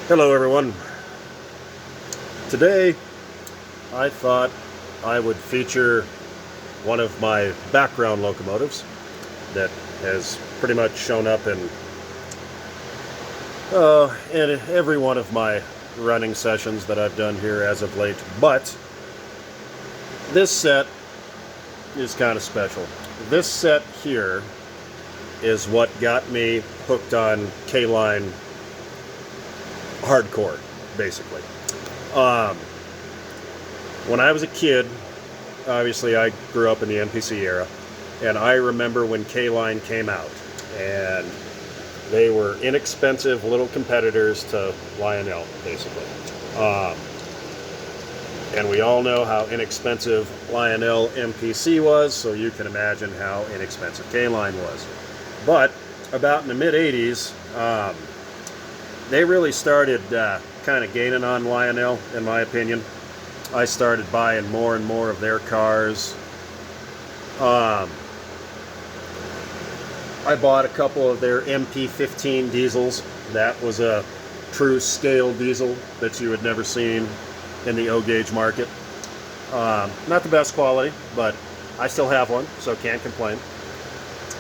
Hello everyone. Today I thought I would feature one of my background locomotives that has pretty much shown up in every one of my running sessions that I've done here as of late. But this set is kind of special. This set here is what got me hooked on K-Line hardcore, basically. When I was a kid, obviously I grew up in the NPC era, and I remember when K-Line came out, and they were inexpensive little competitors to Lionel, basically. And we all know how inexpensive Lionel MPC was, so you can imagine how inexpensive K-Line was. But about in the mid-'80s, they really started kind of gaining on Lionel, in my opinion. I started buying more and more of their cars. I bought a couple of their MP15 diesels. That was a true scale diesel that you had never seen in the O-gauge market. Not the best quality, but I still have one, so can't complain.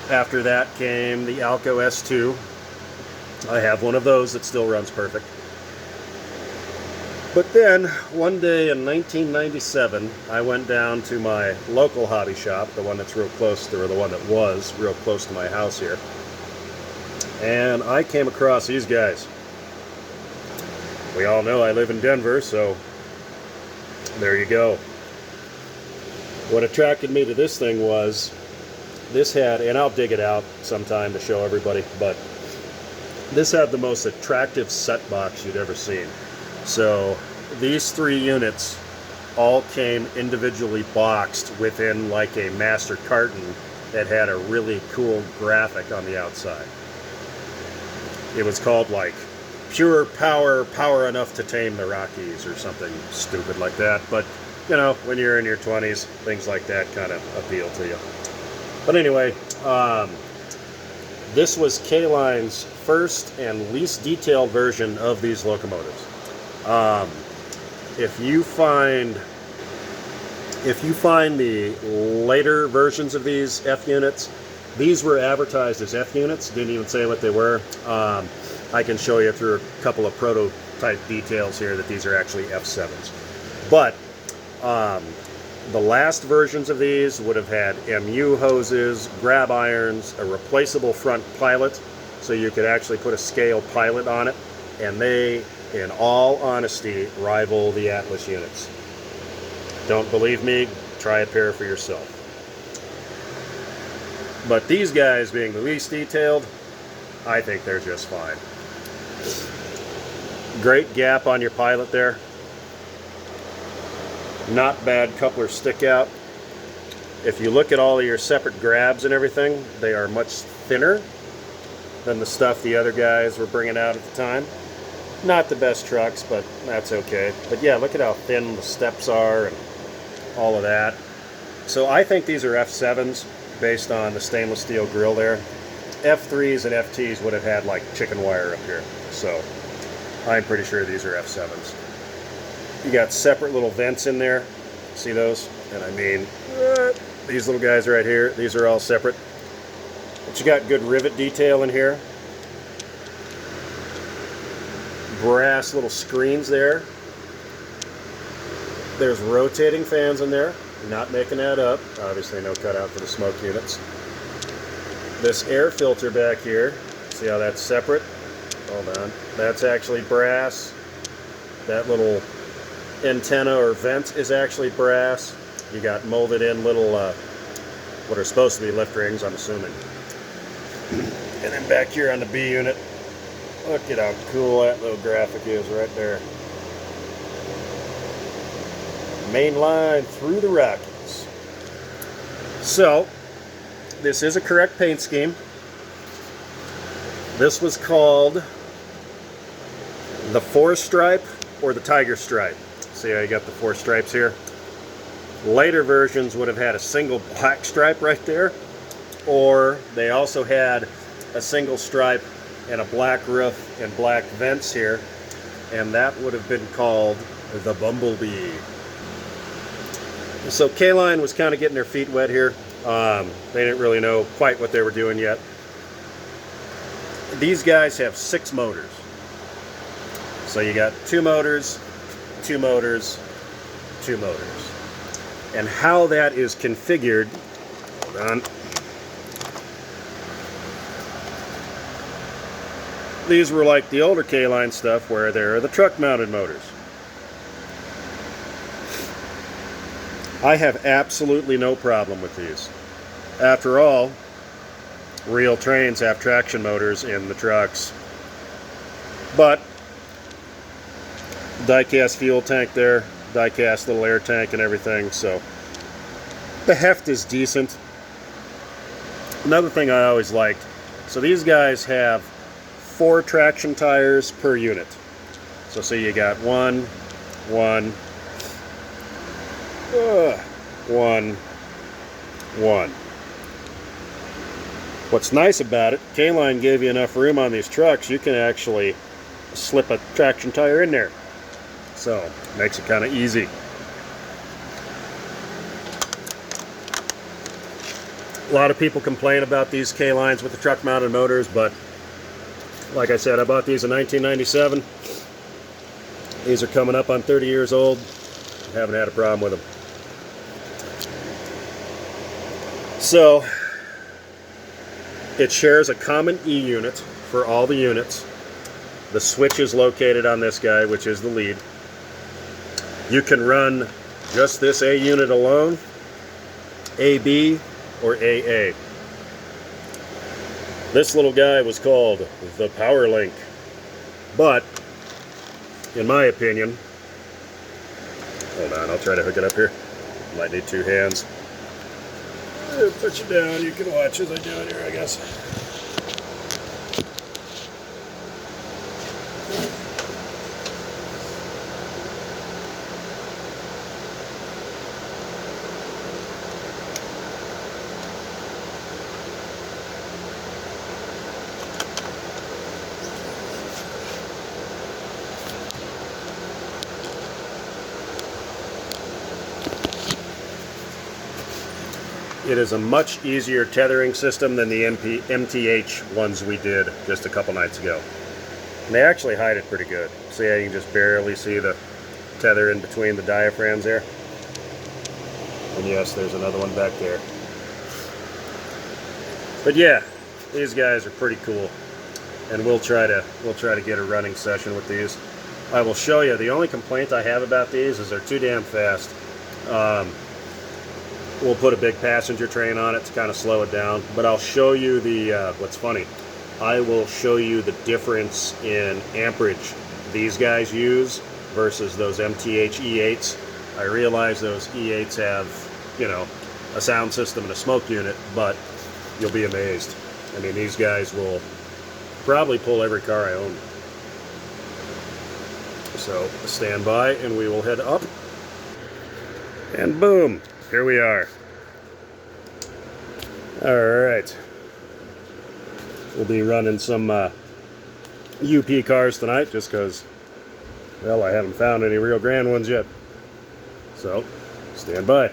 After that came the Alco S2. I have one of those that still runs perfect. But then, one day in 1997, I went down to my local hobby shop, the one that's real close to, or the one that was real close to my house here. And I came across these guys. We all know I live in Denver, so there you go. What attracted me to this thing was, this had, and I'll dig it out sometime to show everybody, but this had the most attractive set box you'd ever seen. So these three units all came individually boxed within like a master carton that had a really cool graphic on the outside. It was called like Pure Power, Power Enough to Tame the Rockies or something stupid like that. But you know, when you're in your 20s, things like that kind of appeal to you. But anyway, this was K-Line's first and least detailed version of these locomotives. If you find the later versions of these F units, these were advertised as F units, didn't even say what they were. I can show you through a couple of prototype details here that these are actually F7s. But the last versions of these would have had MU hoses, grab irons, a replaceable front pilot, so you could actually put a scale pilot on it, and they, in all honesty, rival the Atlas units. Don't believe me? Try a pair for yourself. But these guys, being the least detailed, I think they're just fine. Great gap on your pilot there. Not bad coupler stick out. If you look at all of your separate grabs and everything, they are much thinner than the stuff the other guys were bringing out at the time. Not the best trucks, but that's okay. But yeah, look at how thin the steps are and all of that. So I think these are F7s based on the stainless steel grill there. F3s and FTs would have had like chicken wire up here. So I'm pretty sure these are F7s. You got separate little vents in there. See those? And I mean, these little guys right here, these are all separate. But you got good rivet detail in here. Brass little screens there. There's rotating fans in there. Not making that up. Obviously no cutout for the smoke units. This air filter back here, see how that's separate? Hold on. That's actually brass. That little antenna or vent is actually brass. You got molded in little, what are supposed to be lift rings, I'm assuming. And then back here on the B unit, look at how cool that little graphic is right there. Main line through the Rockies. So, this is a correct paint scheme. This was called the Four Stripe or the Tiger Stripe. See how you got the four stripes here? Later versions would have had a single black stripe right there, or they also had a single stripe and a black roof and black vents here. and that would have been called the Bumblebee. So K-Line was kind of getting their feet wet here. They didn't really know quite what they were doing yet. These guys have 6 motors. So you got 2 motors, 2 motors, 2 motors. And how that is configured, hold on. These were like the older K-Line stuff where there are the truck mounted motors. I have absolutely no problem with these. After all, real trains have traction motors in the trucks. But die-cast fuel tank there, die-cast little air tank and everything, so the heft is decent. Another thing I always liked, so these guys have 4 traction tires per unit. So see, you got 1, 1, 1. What's nice about it, K-Line gave you enough room on these trucks, you can actually slip a traction tire in there. So, makes it kind of easy. A lot of people complain about these K-Lines with the truck mounted motors, but like I said, I bought these in 1997. These are coming up on 30 years old. Haven't had a problem with them. So, it shares a common E unit for all the units. The switch is located on this guy, which is the lead. You can run just this A unit alone, AB, or AA. This little guy was called the Power Link, but in my opinion, hold on, I'll try to hook it up here. Might need 2 hands. Put you down, you can watch as I do it here, I guess. It is a much easier tethering system than the MTH ones we did just a couple nights ago. And they actually hide it pretty good. See how you can just barely see the tether in between the diaphragms there? And yes, there's another one back there. But yeah, these guys are pretty cool. And we'll try to get a running session with these. I will show you, the only complaint I have about these is they're too damn fast. We'll put a big passenger train on it to kind of slow it down, but I'll show you the, what's funny, I will show you the difference in amperage these guys use versus those MTH E8s. I realize those E8s have, you know, a sound system and a smoke unit, but you'll be amazed. I mean, these guys will probably pull every car I own. So stand by and we will head up. And boom, here we are. Alright. We'll be running some UP cars tonight just because, well, I haven't found any real grand ones yet. So, stand by.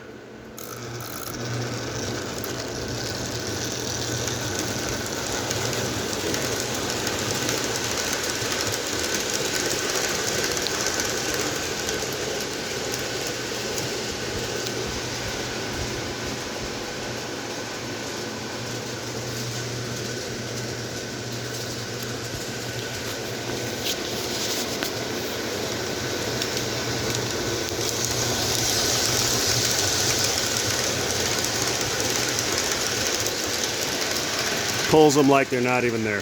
Pulls them like they're not even there.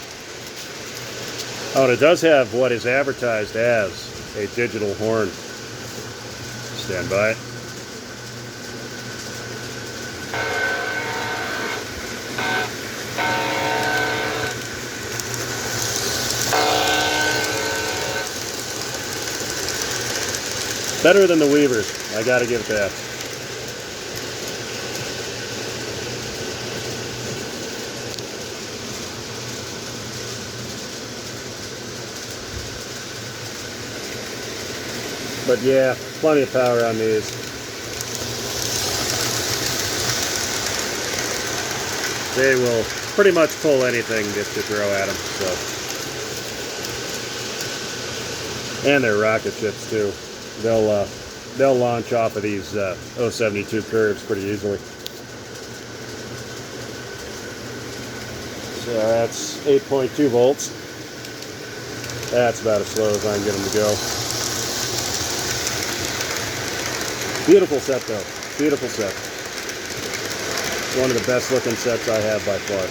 Oh, and it does have what is advertised as a digital horn. Stand by. Better than the Weavers, I gotta give it that. But yeah, plenty of power on these. They will pretty much pull anything that you throw at them. So, and they're rocket ships too. They'll launch off of these 072 curves pretty easily. So that's 8.2 volts. That's about as slow as I can get them to go. Beautiful set though. Beautiful set. One of the best looking sets I have by far,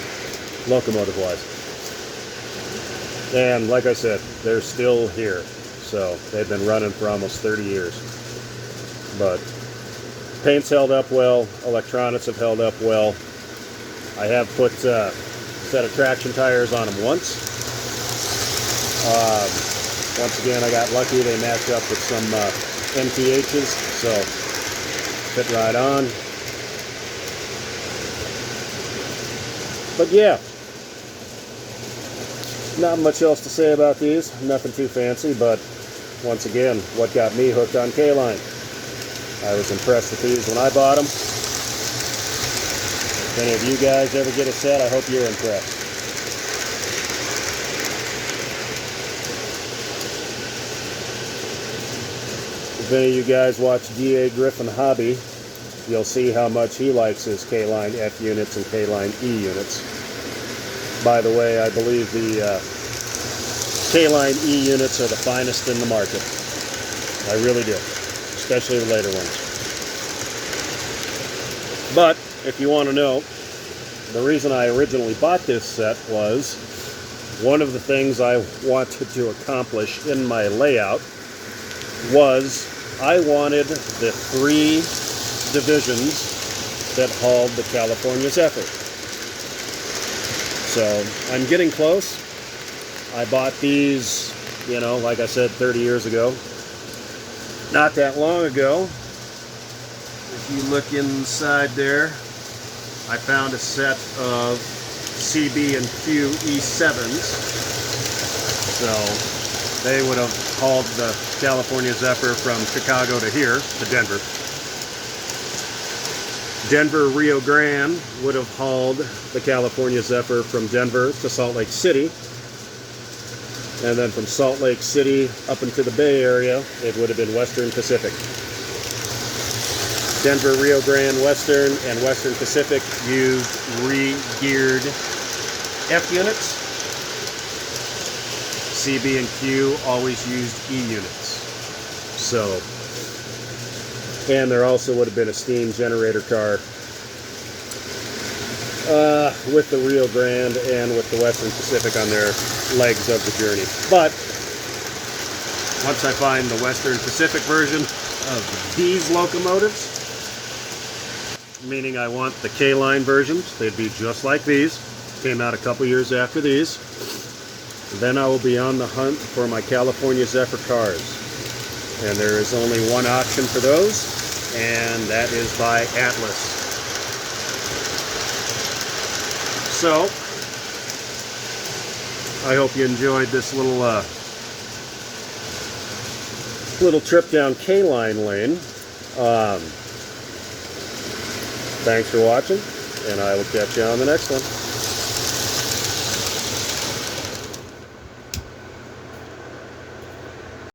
locomotive wise. And like I said, they're still here. So they've been running for almost 30 years. But paint's held up well, electronics have held up well. I have put a set of traction tires on them once. Once again, I got lucky. They matched up with some MTHs, so fit right on. But yeah, not much else to say about these. Nothing too fancy, but once again, what got me hooked on K-Line. I was impressed with these when I bought them. If any of you guys ever get a set, I hope you're impressed. If any of you guys watch D.A. Griffin Hobby, you'll see how much he likes his K-Line F units and K-Line E units. By the way, I believe the K-Line E units are the finest in the market. I really do, especially the later ones. But if you want to know, the reason I originally bought this set was one of the things I wanted to accomplish in my layout was I wanted the 3 divisions that hauled the California Zephyr. So I'm getting close. I bought these, you know, like I said, 30 years ago. Not that long ago. If you look inside there, I found a set of CB and Q E7s. So they would have hauled the California Zephyr from Chicago to here, to Denver. Denver Rio Grande would have hauled the California Zephyr from Denver to Salt Lake City. And then from Salt Lake City up into the Bay Area, it would have been Western Pacific. Denver, Rio Grande, Western, and Western Pacific used re-geared F units. CB and Q always used E units. So, and there also would have been a steam generator car with the Rio Grande and with the Western Pacific on their legs of the journey. But once I find the Western Pacific version of these locomotives, meaning I want the K-Line versions, they'd be just like these, came out a couple years after these, then I will be on the hunt for my California Zephyr cars. And there is only one option for those, and that is by Atlas. So, I hope you enjoyed this little trip down K-Line lane. Thanks for watching, and I will catch you on the next one.